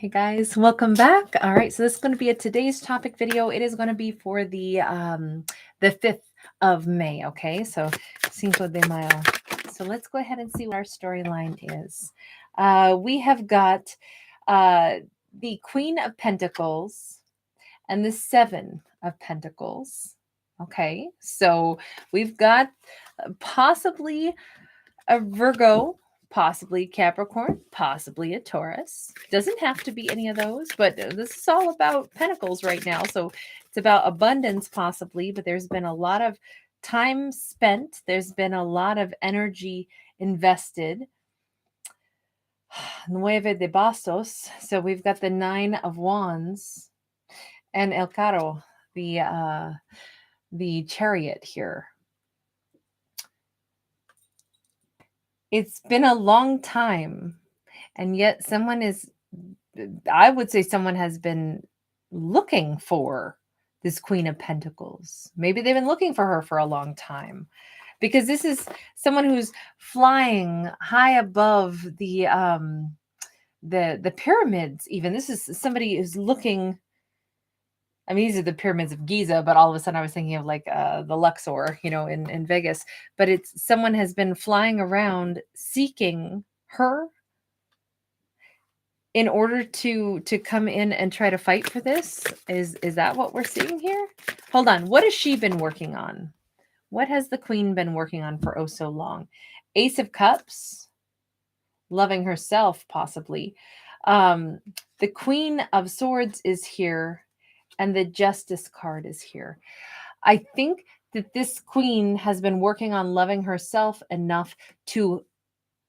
Hey guys, welcome back. All right, so this is going to be a today's topic video. It is going to be for the 5th of May. Okay, so Cinco de Mayo. So let's go ahead and see what our storyline is. We have got the Queen of Pentacles and the Seven of Pentacles. Okay, so we've got possibly a Virgo, possibly Capricorn, possibly a Taurus. Doesn't have to be any of those, but this is all about Pentacles right now. So it's about abundance possibly, but there's been a lot of time spent. There's been a lot of energy invested. Nueve de Bastos. So we've got the Nine of Wands and El Carro, the Chariot here. It's been a long time, and yet I would say someone has been looking for this Queen of Pentacles. Maybe they've been looking for her for a long time, because this is someone who's flying high above the pyramids. Even this is somebody who's looking. I mean, these are the pyramids of Giza, but all of a sudden I was thinking of like the Luxor, in Vegas. But it's someone has been flying around seeking her in order to come in and try to fight for this. Is that what we're seeing here? Hold on. What has she been working on? What has the Queen been working on for oh so long? Ace of Cups, loving herself possibly. The Queen of Swords is here. And the Justice card is here. I think that this Queen has been working on loving herself enough to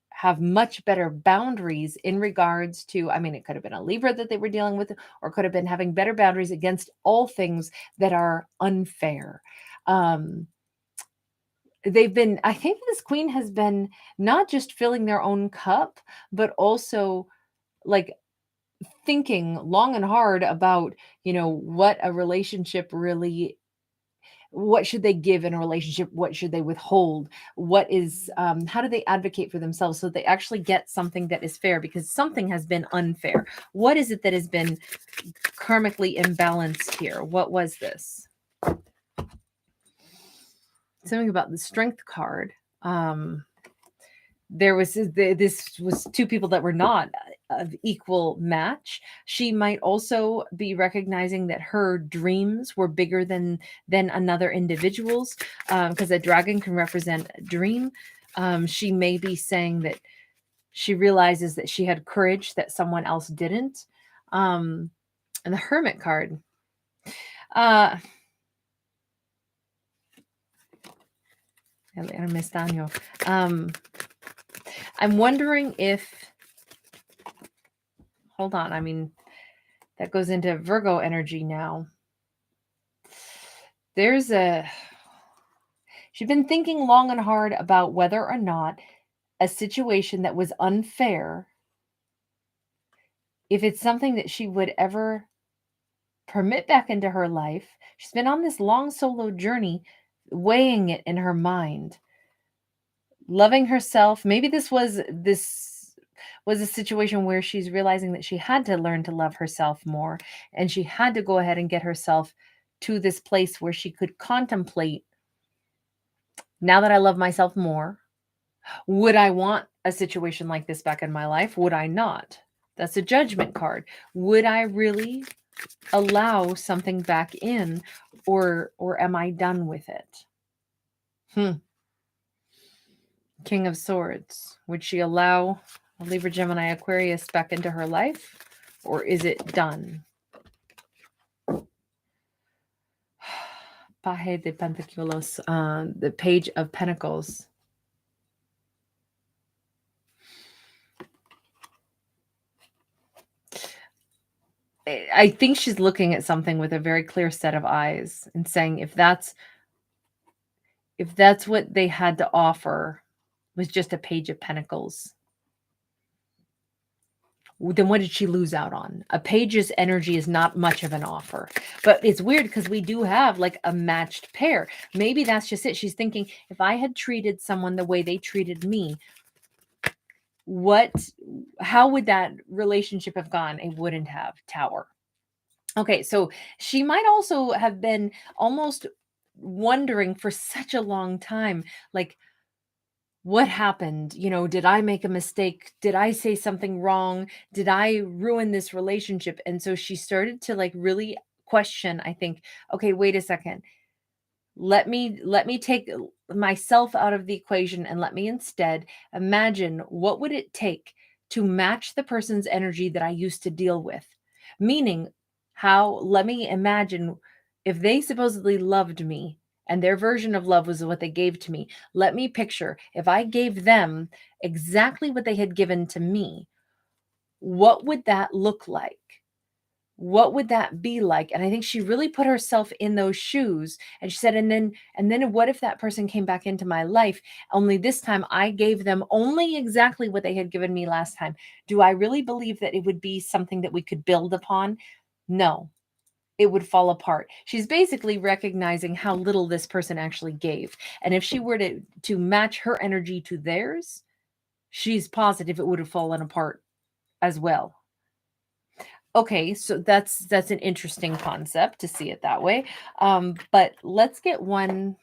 have much better boundaries in regards to, I mean, it could have been a Libra that they were dealing with, or could have been having better boundaries against all things that are unfair. I think this Queen has been not just filling their own cup, but also like thinking long and hard about, what a relationship really, what should they give in a relationship? What should they withhold? What is, how do they advocate for themselves so they actually get something that is fair, because something has been unfair. What is it that has been karmically imbalanced here? What was this? Something about the Strength card. This was two people that were not of equal match. She might also be recognizing that her dreams were bigger than another individual's, because a dragon can represent a dream. She may be saying that she realizes that she had courage that someone else didn't. And the Hermit card. I'm wondering if, hold on, I mean, that goes into Virgo energy now. She's been thinking long and hard about whether or not a situation that was unfair, if it's something that she would ever permit back into her life. She's been on this long solo journey, weighing it in her mind. Loving herself. Maybe this was a situation where she's realizing that she had to learn to love herself more, and she had to go ahead and get herself to this place where she could contemplate, now that I love myself more, would I want a situation like this back in my life? Would I not? That's a Judgment card. Would I really allow something back in, or am I done with it? King of Swords. Would she allow a Libra, Gemini, Aquarius back into her life, or is it done? Paje de Pentacles, the Page of Pentacles. I think she's looking at something with a very clear set of eyes and saying, if that's what they had to offer was just a Page of Pentacles, then what did she lose out on? A page's energy is not much of an offer. But it's weird because we do have like a matched pair. Maybe that's just it. She's thinking, if I had treated someone the way they treated me, how would that relationship have gone? It wouldn't have. Tower. Okay, so she might also have been almost wondering for such a long time, like, what happened? Did I make a mistake? Did I say something wrong? Did I ruin this relationship? And so she started to like really question, I think, okay, wait a second. Let me take myself out of the equation and let me instead imagine what would it take to match the person's energy that I used to deal with. Meaning, let me imagine if they supposedly loved me and their version of love was what they gave to me. Let me picture if I gave them exactly what they had given to me, what would that look like? What would that be like? And I think she really put herself in those shoes, and she said, and then what if that person came back into my life, only this time I gave them only exactly what they had given me last time? Do I really believe that it would be something that we could build upon? No, it would fall apart. She's basically recognizing how little this person actually gave, and if she were to match her energy to theirs, she's positive it would have fallen apart as well. Okay, so that's an interesting concept to see it that way. But let's get one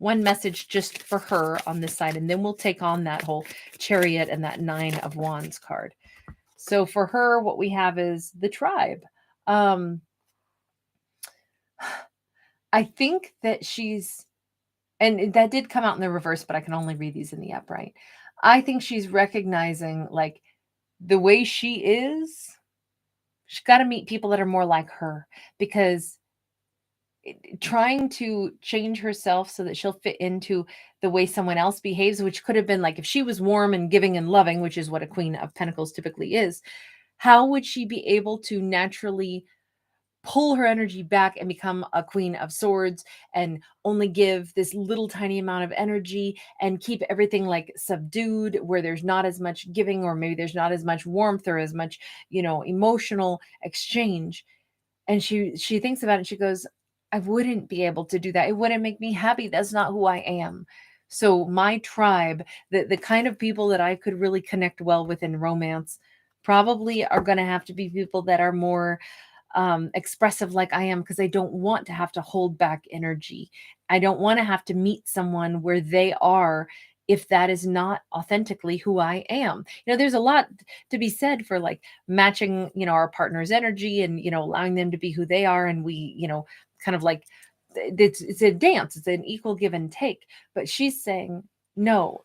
message just for her on this side, and then we'll take on that whole Chariot and that Nine of Wands card. So for her, what we have is the tribe. I think that and that did come out in the reverse, but I can only read these in the upright. I think she's recognizing like the way she is. She's got to meet people that are more like her, because trying to change herself so that she'll fit into the way someone else behaves, which could have been like if she was warm and giving and loving, which is what a Queen of Pentacles typically is, how would she be able to naturally pull her energy back and become a Queen of Swords and only give this little tiny amount of energy and keep everything like subdued, where there's not as much giving, or maybe there's not as much warmth or as much, emotional exchange? And she thinks about it and she goes, I wouldn't be able to do that. It wouldn't make me happy. That's not who I am. So my tribe, the kind of people that I could really connect well with in romance, probably are going to have to be people that are more expressive like I am, because I don't want to have to hold back energy. I don't want to have to meet someone where they are if that is not authentically who I am. There's a lot to be said for like matching, our partner's energy and, allowing them to be who they are. And we, kind of like it's a dance, it's an equal give and take. But she's saying, no,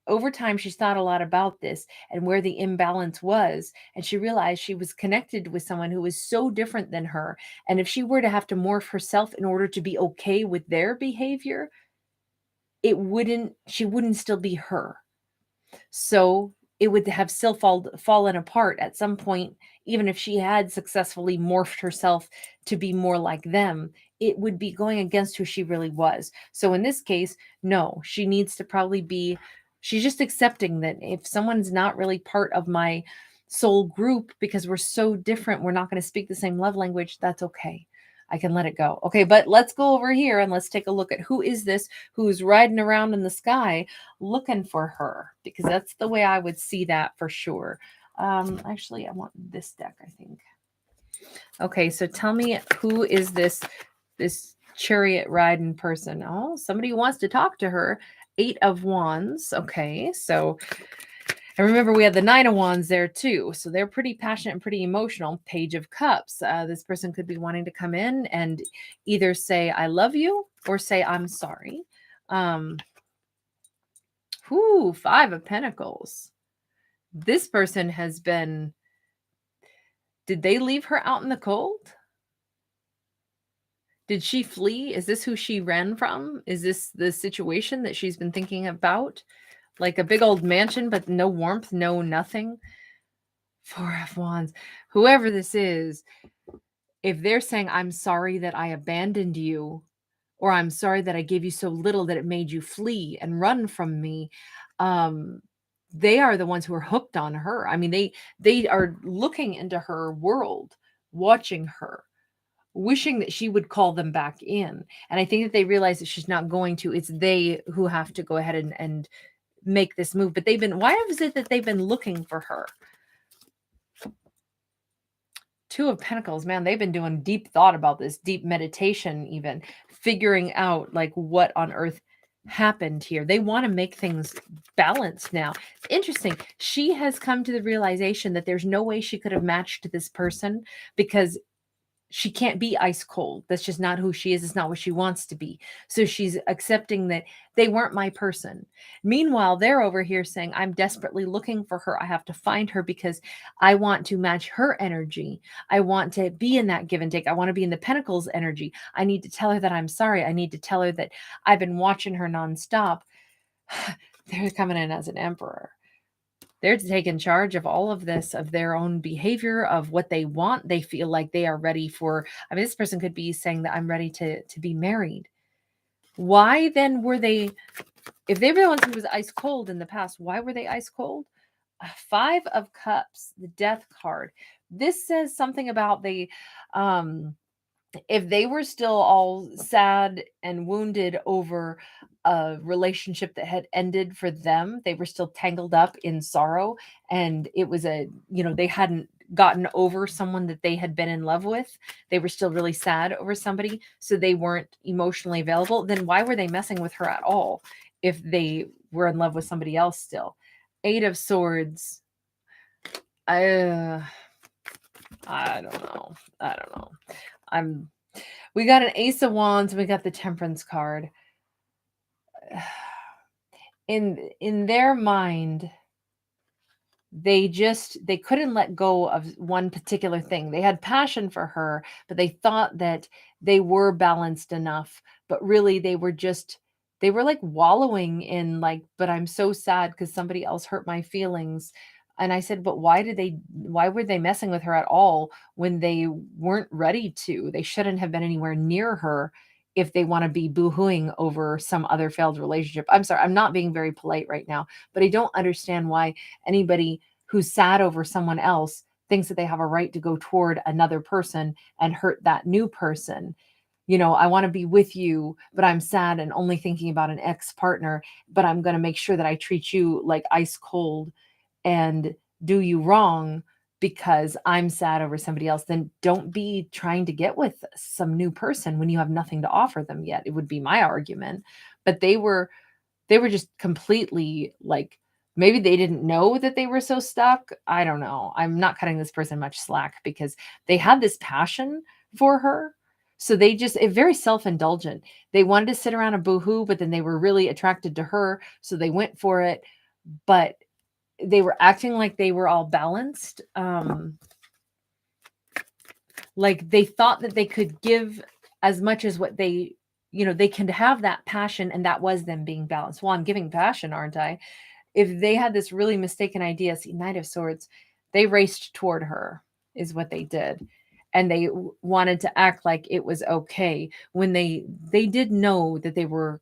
over time, she's thought a lot about this and where the imbalance was. And she realized she was connected with someone who was so different than her. And if she were to have to morph herself in order to be okay with their behavior, she wouldn't still be her. So it would have still fallen apart at some point. Even if she had successfully morphed herself to be more like them, it would be going against who she really was. So in this case, no, she needs to probably she's just accepting that if someone's not really part of my soul group because we're so different, we're not going to speak the same love language, that's okay. I can let it go. Okay, but let's go over here and let's take a look at who is this who's riding around in the sky looking for her, because that's the way I would see that for sure. Actually, I want this deck, I think. Okay, so tell me, who is this chariot riding person? Oh, somebody wants to talk to her. 8 of Wands. Okay, so and remember, we have the 9 of Wands there too. So they're pretty passionate and pretty emotional. Page of Cups. This person could be wanting to come in and either say, I love you, or say, I'm sorry. 5 of Pentacles. This person has been, did they leave her out in the cold? Did she flee? Is this who she ran from? Is this the situation that she's been thinking about? Like a big old mansion, but no warmth, no nothing. 4 of Wands. Whoever this is, if they're saying, I'm sorry that I abandoned you, or I'm sorry that I gave you so little that it made you flee and run from me, they are the ones who are hooked on her. I mean, they are looking into her world, watching her, wishing that she would call them back in. And I think that they realize that she's not going to. It's they who have to go ahead and make this move. But why is it that they've been looking for her? Two of Pentacles, man, they've been doing deep thought about this, deep meditation, even figuring out like what on earth happened here. They want to make things balanced now. It's interesting. She has come to the realization that there's no way she could have matched this person because she can't be ice cold. That's just not who she is. It's not what she wants to be. So she's accepting that they weren't my person. Meanwhile, they're over here saying, I'm desperately looking for her. I have to find her because I want to match her energy. I want to be in that give and take. I want to be in the Pentacles energy. I need to tell her that I'm sorry. I need to tell her that I've been watching her nonstop. They're coming in as an emperor. They're taking charge of all of this, of their own behavior, of what they want. They feel like they are ready for, I mean, this person could be saying that I'm ready to be married. Why then were they, if they were the ones who was ice cold in the past, why were they ice cold? 5 of Cups, the Death card. This says something about if they were still all sad and wounded over a relationship that had ended for them, they were still tangled up in sorrow, and it was they hadn't gotten over someone that they had been in love with. They were still really sad over somebody, so they weren't emotionally available. Then why were they messing with her at all if they were in love with somebody else still? 8 of Swords. I don't know. We got an Ace of Wands and we got the Temperance card. In their mind, they couldn't let go of one particular thing. They had passion for her, but they thought that they were balanced enough, but really they were like wallowing in like, but I'm so sad because somebody else hurt my feelings. And I said, but why were they messing with her at all when they weren't ready to? They shouldn't have been anywhere near her if they want to be boohooing over some other failed relationship. I'm sorry, I'm not being very polite right now, but I don't understand why anybody who's sad over someone else thinks that they have a right to go toward another person and hurt that new person. I want to be with you, but I'm sad and only thinking about an ex-partner, but I'm going to make sure that I treat you like ice cold and do you wrong because I'm sad over somebody else. Then don't be trying to get with some new person when you have nothing to offer them yet. It would be my argument. But they were just completely like, maybe they didn't know that they were so stuck. I don't know. I'm not cutting this person much slack because they had this passion for her. So they very self-indulgent. They wanted to sit around and boohoo, but then they were really attracted to her. So they went for it. But they were acting like they were all balanced. Like they thought that they could give as much as what they can have that passion, and that was them being balanced. Well, I'm giving passion, aren't I? If they had this really mistaken idea, see, Knight of Swords, they raced toward her is what they did. And they wanted to act like it was okay when they did know that they were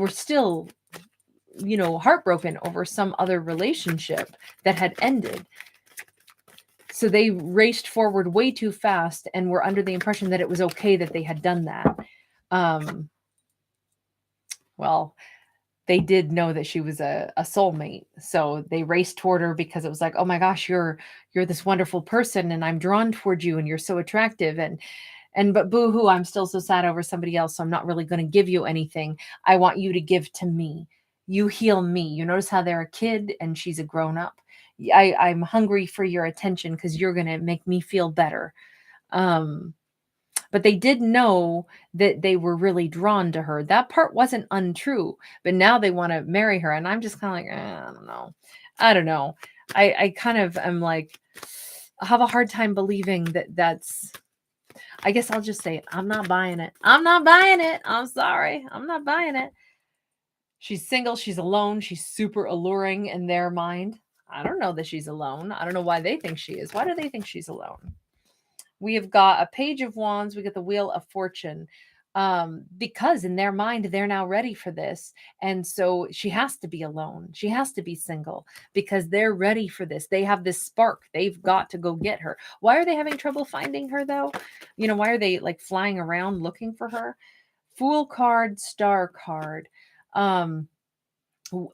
still heartbroken over some other relationship that had ended. So they raced forward way too fast and were under the impression that it was okay that they had done that. Well, they did know that she was a soulmate. So they raced toward her because it was like, oh my gosh, you're this wonderful person and I'm drawn toward you and you're so attractive. But boo-hoo, I'm still so sad over somebody else. So I'm not really going to give you anything. I want you to give to me. You heal me. You notice how they're a kid and she's a grown up. I'm hungry for your attention because you're going to make me feel better. But they did know that they were really drawn to her. That part wasn't untrue, but now they want to marry her. And I'm just kind of like, I don't know. I kind of am like, I have a hard time believing that's, I guess I'll just say it. I'm not buying it. I'm not buying it. I'm sorry. I'm not buying it. She's single. She's alone. She's super alluring in their mind. I don't know that she's alone. I don't know why they think she is. Why do they think she's alone? We have got a Page of Wands. We get the Wheel of Fortune. Because in their mind, they're now ready for this. And so she has to be alone. She has to be single because they're ready for this. They have this spark. They've got to go get her. Why are they having trouble finding her though? Why are they like flying around looking for her? Fool card, Star card.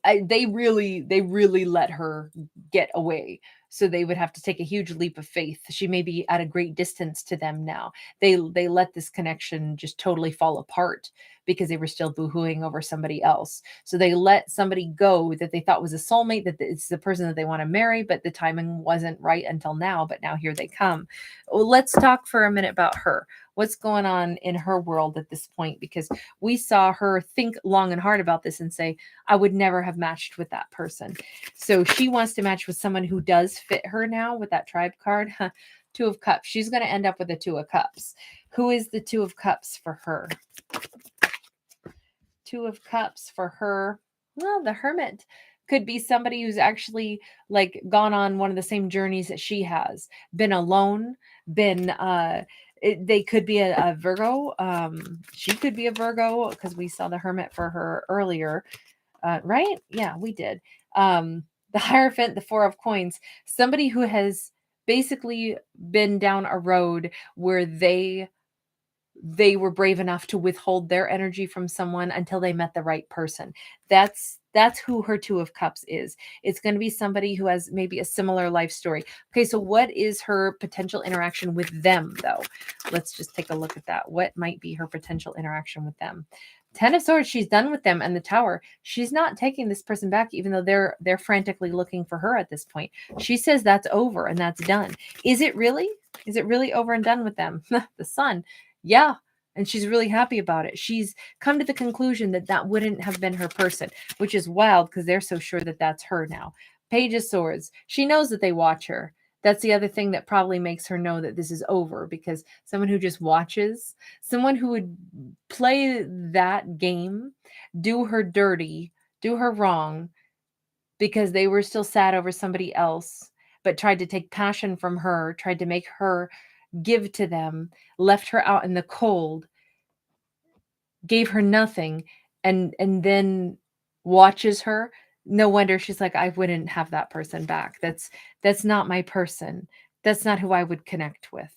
they really let her get away. So they would have to take a huge leap of faith. She may be at a great distance to them now. They let this connection just totally fall apart because they were still boohooing over somebody else. So they let somebody go that they thought was a soulmate, that it's the person that they want to marry, but the timing wasn't right until now. But now here they come. Well, let's talk for a minute about her. What's going on in her world at this point? Because we saw her think long and hard about this and say, I would never have matched with that person. So she wants to match with someone who does fit her now with that tribe card. Two of Cups. She's going to end up with a Two of Cups. Who is the Two of Cups for her? Two of Cups for her. Well, the Hermit could be somebody who's actually like gone on one of the same journeys that she has, been alone, been they could be a Virgo. She could be a Virgo because we saw the Hermit for her earlier. Right? Yeah, we did. The Hierophant, the Four of Coins, somebody who has basically been down a road where they were brave enough to withhold their energy from someone until they met the right person. That's who her Two of Cups is. It's going to be somebody who has maybe a similar life story. Okay, so what is her potential interaction with them, though? Let's just take a look at that. What might be her potential interaction with them? Ten of Swords, she's done with them, and the Tower. She's not taking this person back, even though they're frantically looking for her at this point. She says that's over and that's done. Is it really? Is it really over and done with them? The Sun. Yeah. And she's really happy about it. She's come to the conclusion that that wouldn't have been her person, which is wild because they're so sure that that's her now. Page of Swords. She knows that they watch her. That's the other thing that probably makes her know that this is over, because someone who just watches, someone who would play that game, do her dirty, do her wrong, because they were still sad over somebody else, but tried to take passion from her, tried to make her give to them, left her out in the cold, gave her nothing, and then watches her. No wonder she's like, I wouldn't have that person back. That's not my person. That's not who I would connect with.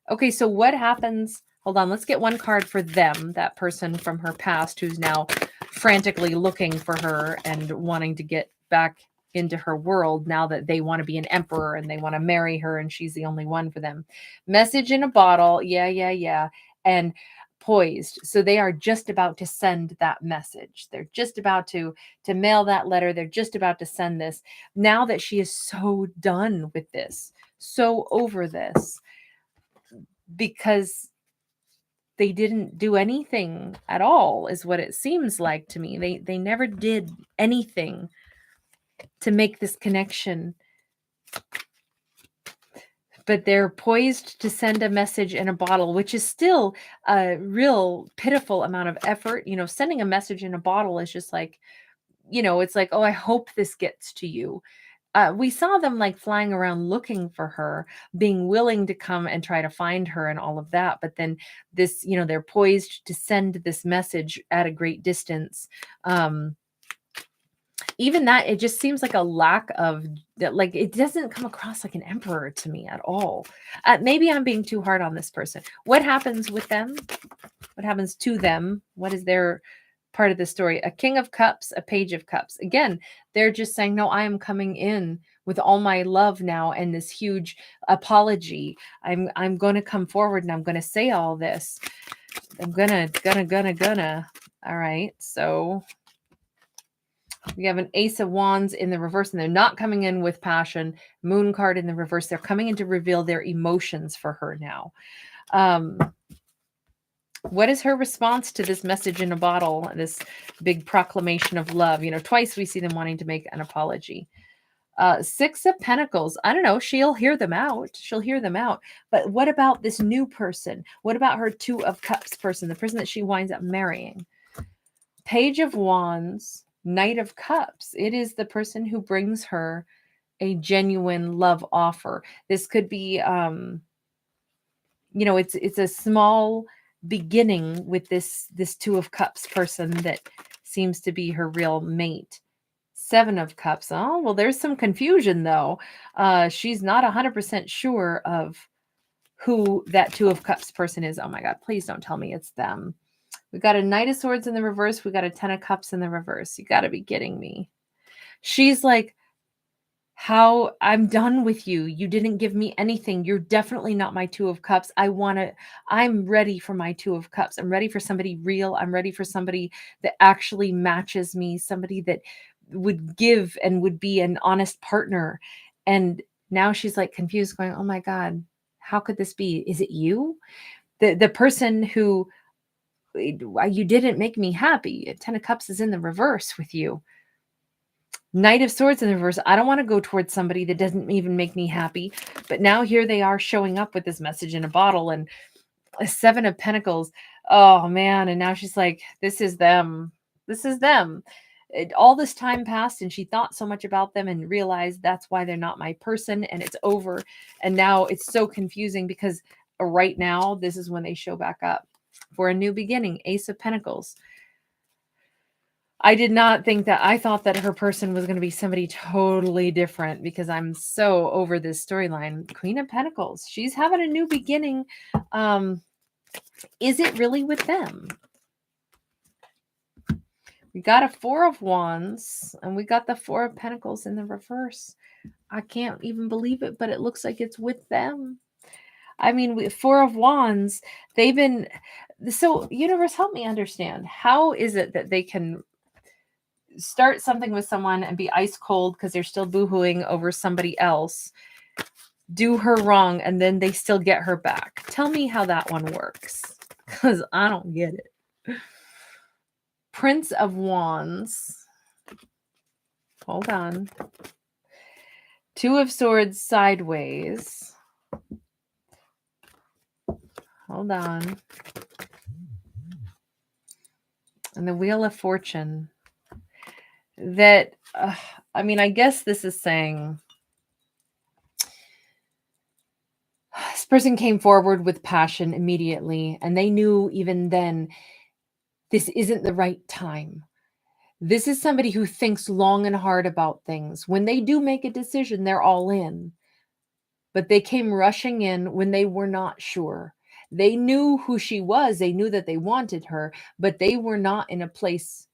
Okay, so what happens? Hold on, let's get one card for them, that person from her past who's now frantically looking for her and wanting to get back into her world now that they want to be an emperor and they want to marry her and she's the only one for them. Message in a bottle. Yeah. And poised. So they are just about to send that message. They're just about to mail that letter. They're just about to send this. Now that she is so done with this, so over this, because they didn't do anything at all, is what it seems like to me. They never did anything to make this connection, but they're poised to send a message in a bottle, which is still a real pitiful amount of effort. You know, sending a message in a bottle is just like, you know, it's like, oh, I hope this gets to you. We saw them like flying around looking for her, being willing to come and try to find her and all of that. But then this, you know, they're poised to send this message at a great distance. Even that, it just seems like a lack of that. Like, it doesn't come across like an emperor to me at all. Maybe I'm being too hard on this person. What happens with them? What happens to them? What is their part of the story? A King of Cups, a Page of Cups. Again, they're just saying, no, I am coming in with all my love now and this huge apology. I'm going to come forward and I'm going to say all this. I'm gonna. All right, so we have an Ace of Wands in the reverse, and they're not coming in with passion. Moon card in the reverse. They're coming in to reveal their emotions for her now. What is her response to this message in a bottle, this big proclamation of love? You know, twice we see them wanting to make an apology. Six of Pentacles. I don't know. She'll hear them out. But what about this new person? What about her Two of Cups person, the person that she winds up marrying? Page of Wands, Knight of Cups. It is the person who brings her a genuine love offer. This could be, you know, it's a small beginning with this Two of Cups person that seems to be her real mate. Seven of Cups. Oh, well, there's some confusion though. She's not 100% sure of who that Two of Cups person is. Oh my God, please don't tell me it's them. We got a Knight of Swords in the reverse. We got a Ten of Cups in the reverse. You got to be kidding me. She's like, how I'm done with you. You didn't give me anything. You're definitely not my Two of Cups. I'm ready for my Two of Cups. I'm ready for somebody real. I'm ready for somebody that actually matches me, somebody that would give and would be an honest partner. And now she's like confused, going, oh my God, how could this be? Is it you? The person who you didn't make me happy. Ten of Cups is in the reverse with you. Knight of Swords in the reverse. I don't want to go towards somebody that doesn't even make me happy. But now here they are showing up with this message in a bottle, and a Seven of Pentacles. Oh man. And now she's like, this is them. This is them. All this time passed and she thought so much about them and realized that's why they're not my person, and it's over. And now it's so confusing because right now, this is when they show back up for a new beginning. Ace of Pentacles. I did not think that. I thought that her person was going to be somebody totally different because I'm so over this storyline. Queen of Pentacles. She's having a new beginning. Is it really with them? We got a Four of Wands and we got the Four of Pentacles in the reverse. I can't even believe it, but it looks like it's with them. I mean, with Four of Wands, they've been... So, universe, help me understand. How is it that they can start something with someone and be ice cold because they're still boohooing over somebody else, do her wrong, and then they still get her back? Tell me how that one works, because I don't get it. Prince of Wands. Hold on. Two of Swords sideways. Hold on. And the Wheel of Fortune. That, I mean, I guess this is saying this person came forward with passion immediately, and they knew even then this isn't the right time. This is somebody who thinks long and hard about things. When they do make a decision, they're all in. But they came rushing in when they were not sure. They knew who she was. They knew that they wanted her, but they were not in a place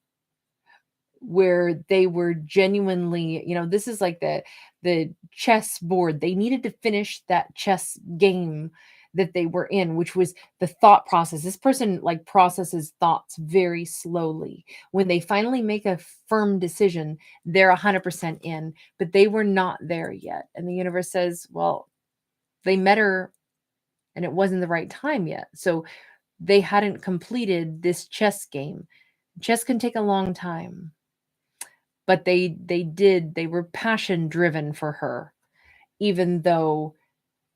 where they were genuinely, this is like the chess board. They needed to finish that chess game that they were in, which was the thought process. This person like processes thoughts very slowly. When they finally make a firm decision, they're 100% in, but they were not there yet. And the universe says, well, they met her and it wasn't the right time yet. So they hadn't completed this chess game. Chess can take a long time. But they were passion driven for her, even though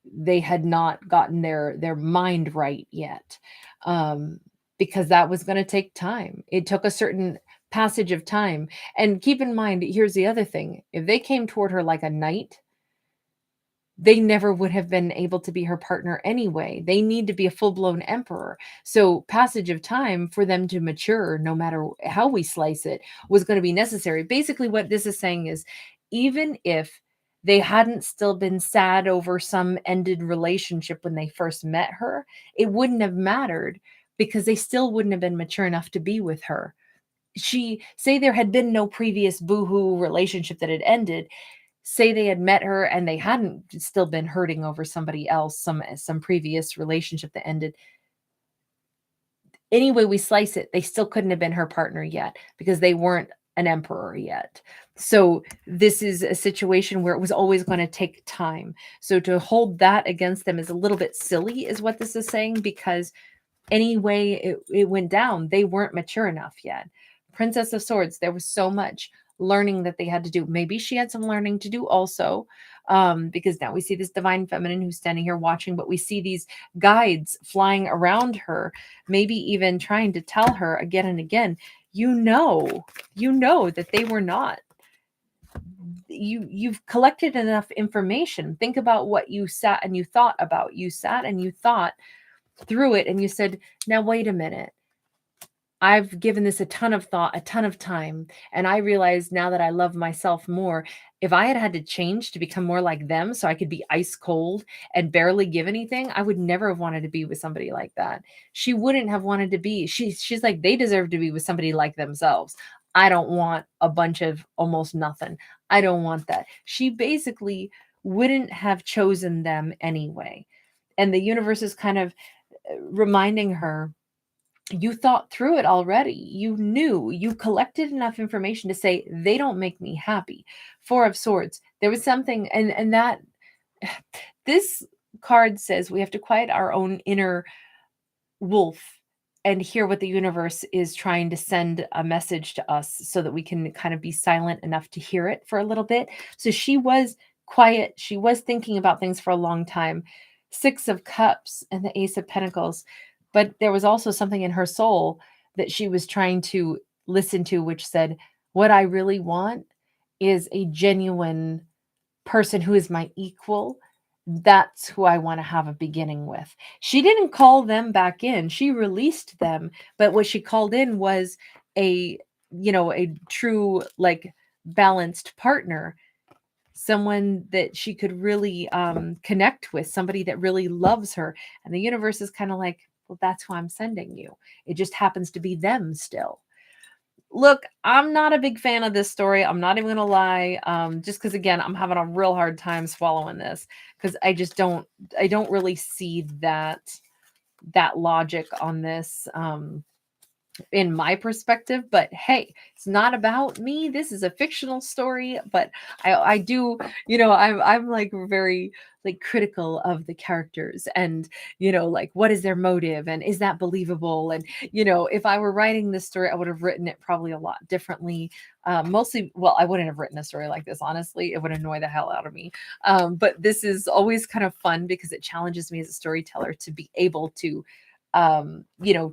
they had not gotten their mind right yet, because that was going to take time. It took a certain passage of time. And keep in mind, here's the other thing. If they came toward her like a knight, they never would have been able to be her partner anyway. They need to be a full-blown emperor. So passage of time for them to mature, no matter how we slice it, was going to be necessary. Basically, what this is saying is, even if they hadn't still been sad over some ended relationship when they first met her, it wouldn't have mattered because they still wouldn't have been mature enough to be with her. Say there had been no previous boohoo relationship that had ended. Say they had met her and they hadn't still been hurting over somebody else, some previous relationship that ended. Any way we slice it, they still couldn't have been her partner yet because they weren't an emperor yet. So this is a situation where it was always going to take time. So to hold that against them is a little bit silly, is what this is saying, because anyway it went down, they weren't mature enough yet. Princess of Swords, there was so much learning that they had to do. Maybe she had some learning to do also, because now we see this divine feminine who's standing here watching, but we see these guides flying around her, maybe even trying to tell her again and again, you know that they were not. You've collected enough information. Think about what you sat and you thought about. You sat and you thought through it and you said, now wait a minute. I've given this a ton of thought, a ton of time, and I realize now that I love myself more, if I had had to change to become more like them so I could be ice cold and barely give anything, I would never have wanted to be with somebody like that. She wouldn't have wanted to be. She's like, they deserve to be with somebody like themselves. I don't want a bunch of almost nothing. I don't want that. She basically wouldn't have chosen them anyway. And the universe is kind of reminding her, you thought through it already. You knew, you collected enough information to say, they don't make me happy. Four of Swords. There was something, and that this card says we have to quiet our own inner wolf and hear what the universe is trying to send a message to us so that we can kind of be silent enough to hear it for a little bit. So she was quiet. She was thinking about things for a long time. Six of Cups and the Ace of Pentacles. But there was also something in her soul that she was trying to listen to, which said, what I really want is a genuine person who is my equal. That's who I want to have a beginning with. She didn't call them back in. She released them, but what she called in was a, a true, like, balanced partner, someone that she could really connect with, somebody that really loves her. And the universe is kind of like, well, that's who I'm sending you. It just happens to be them still. Look, I'm not a big fan of this story. I'm not even gonna lie. Just because, again, I'm having a real hard time swallowing this because I don't really see that logic on this. In my perspective, but hey, it's not about me. This is a fictional story, but I do, I'm like very like critical of the characters and, like, what is their motive and is that believable? And, if I were writing this story, I would have written it probably a lot differently. Mostly, well, I wouldn't have written a story like this, honestly. It would annoy the hell out of me. But this is always kind of fun because it challenges me as a storyteller to be able to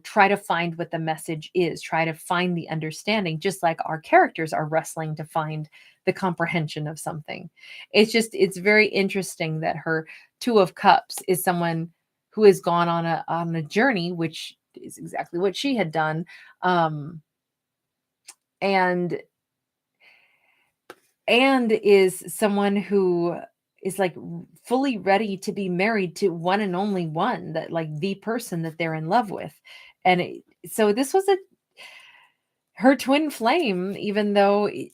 try to find what the message is, try to find the understanding, just like our characters are wrestling to find the comprehension of something. It's very interesting that her Two of Cups is someone who has gone on a journey, which is exactly what she had done. And is someone who is like fully ready to be married to one and only one, that like the person that they're in love with. And so this was her twin flame, even though it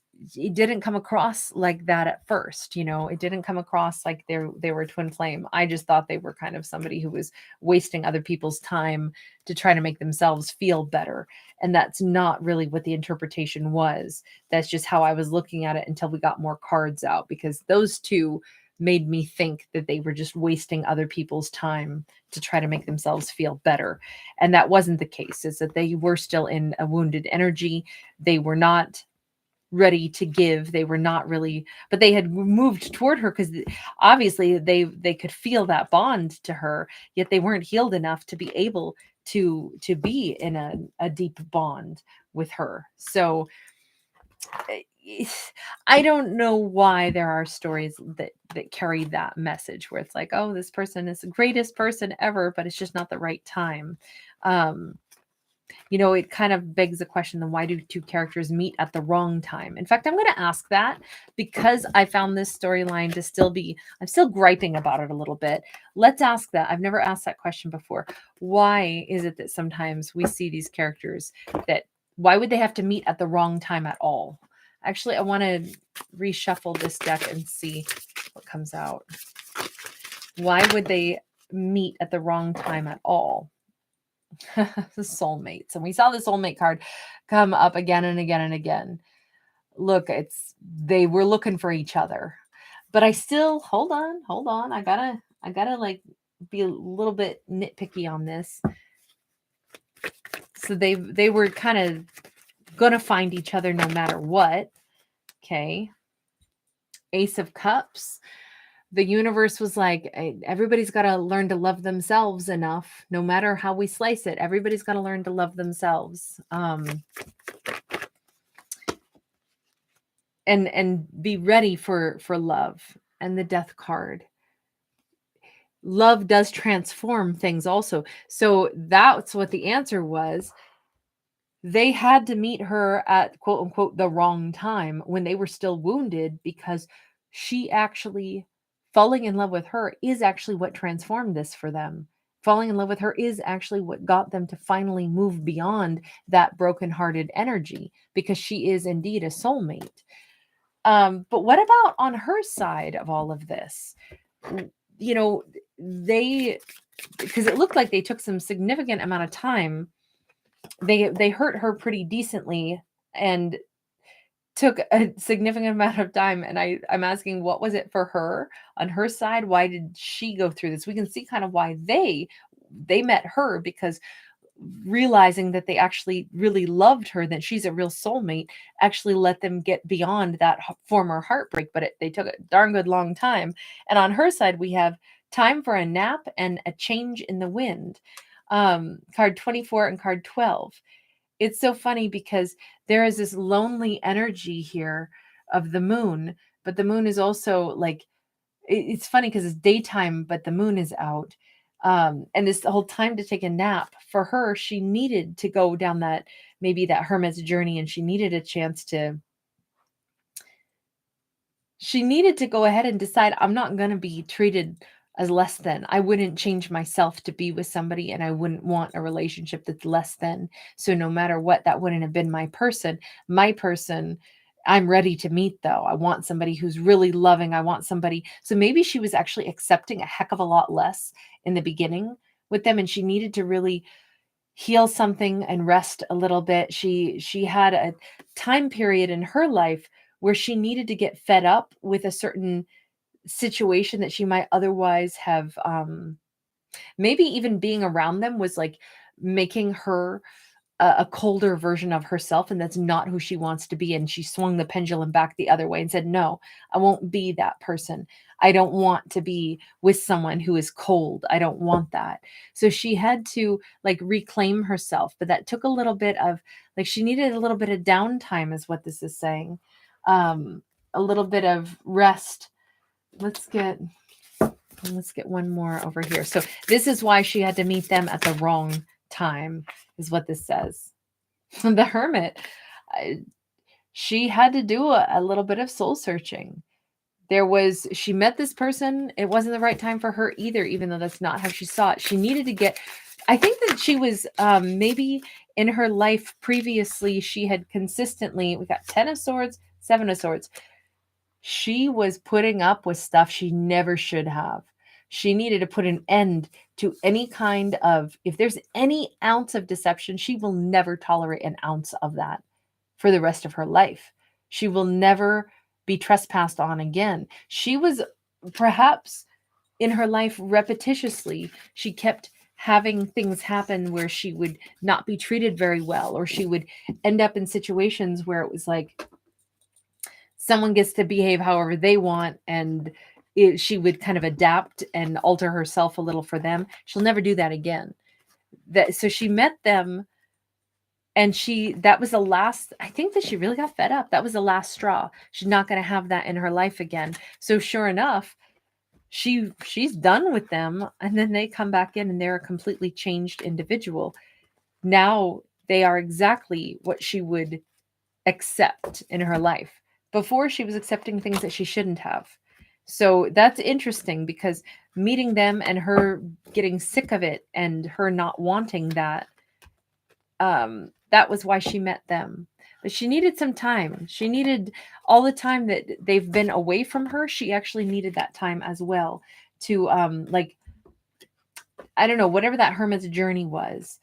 didn't come across like that at first. It didn't come across like they were twin flame. I just thought they were kind of somebody who was wasting other people's time to try to make themselves feel better. And that's not really what the interpretation was. That's just how I was looking at it until we got more cards out, because those two made me think that they were just wasting other people's time to try to make themselves feel better. And that wasn't the case. It's that they were still in a wounded energy. They were not ready to give. They were not really, but they had moved toward her because obviously they could feel that bond to her, yet they weren't healed enough to be able to be in a deep bond with her. So I don't know why there are stories that carry that message where it's like, oh, this person is the greatest person ever, but it's just not the right time. It kind of begs the question, then why do two characters meet at the wrong time? In fact, I'm going to ask that because I found this storyline to still I'm still griping about it a little bit. Let's ask that. I've never asked that question before. Why is it that sometimes we see these characters why would they have to meet at the wrong time at all? Actually, I want to reshuffle this deck and see what comes out. Why would they meet at the wrong time at all? The soulmates. And we saw the soulmate card come up again and again and again. Look, they were looking for each other. But I still, hold on. I gotta like be a little bit nitpicky on this. So they were kind of gonna find each other no matter what. Okay. Ace of Cups. The universe was like, everybody's got to learn to love themselves enough, no matter how we slice it. Everybody's got to learn to love themselves. And be ready for love. And the Death card. Love does transform things also. So that's what the answer was. they had to meet her at quote unquote the wrong time when they were still wounded, because she actually, falling in love with her is actually what transformed this for them. Falling in love with her is actually what got them to finally move beyond that brokenhearted energy, because she is indeed a soulmate. But what about on her side of all of this? You know, they, because it looked like they took some significant amount of time. They hurt her pretty decently and took a significant amount of time. And I'm asking, what was it for her on her side? Why did she go through this? We can see kind of why they met her, because realizing that they actually really loved her, that she's a real soulmate, actually let them get beyond that former heartbreak. But they took a darn good long time. And on her side, we have time for a nap and a change in the wind. Card 24 and card 12. It's so funny because there is this lonely energy here of the moon, but the moon is also like, it's funny because it's daytime, but the moon is out. And this whole time to take a nap for her, she needed to go down that, maybe that hermit's journey, and she needed a chance to, she needed to go ahead and decide, I'm not going to be treated as less than. I wouldn't change myself to be with somebody, and I wouldn't want a relationship that's less than. So no matter what, that wouldn't have been my person. My person, I'm ready to meet though. I want somebody who's really loving. I want somebody. So maybe she was actually accepting a heck of a lot less in the beginning with them, and she needed to really heal something and rest a little bit. She had a time period in her life where she needed to get fed up with a certain situation that she might otherwise have, maybe even being around them was like making her a colder version of herself, and that's not who she wants to be. And she swung the pendulum back the other way and said, no, I won't be that person. I don't want to be with someone who is cold. I don't want that. So she had to like reclaim herself, but that took a little bit of, like, she needed a little bit of downtime is what this is saying. A little bit of rest. Let's get one more over here. So this is why she had to meet them at the wrong time, is what this says. The Hermit, she had to do a little bit of soul searching. She met this person. It wasn't the right time for her either, even though that's not how she saw it. She needed to get, I think that she was, maybe in her life previously, she had consistently, we got 10 of Swords, 7 of Swords. She was putting up with stuff she never should have. She needed to put an end to any kind of, if there's any ounce of deception, she will never tolerate an ounce of that for the rest of her life. She will never be trespassed on again. She was perhaps in her life repetitiously, she kept having things happen where she would not be treated very well, or she would end up in situations where it was like, someone gets to behave however they want, and she would kind of adapt and alter herself a little for them. She'll never do that again. So she met them, and that was the last, I think that she really got fed up. That was the last straw. She's not going to have that in her life again. So sure enough, she's done with them, and then they come back in and they're a completely changed individual. Now they are exactly what she would accept in her life. Before, she was accepting things that she shouldn't have. So that's interesting, because meeting them and her getting sick of it and her not wanting that, that was why she met them. But she needed some time. She needed all the time that they've been away from her. She actually needed that time as well to, like, I don't know, whatever that hermit's journey was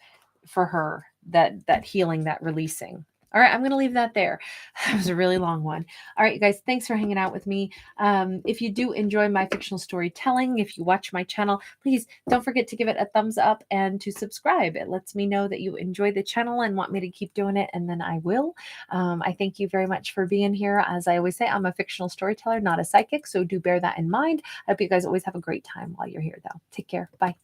for her, that healing, that releasing. All right, I'm going to leave that there. That was a really long one. All right, you guys, thanks for hanging out with me. If you do enjoy my fictional storytelling, if you watch my channel, please don't forget to give it a thumbs up and to subscribe. It lets me know that you enjoy the channel and want me to keep doing it, and then I will. I thank you very much for being here. As I always say, I'm a fictional storyteller, not a psychic, so do bear that in mind. I hope you guys always have a great time while you're here, though. Take care. Bye.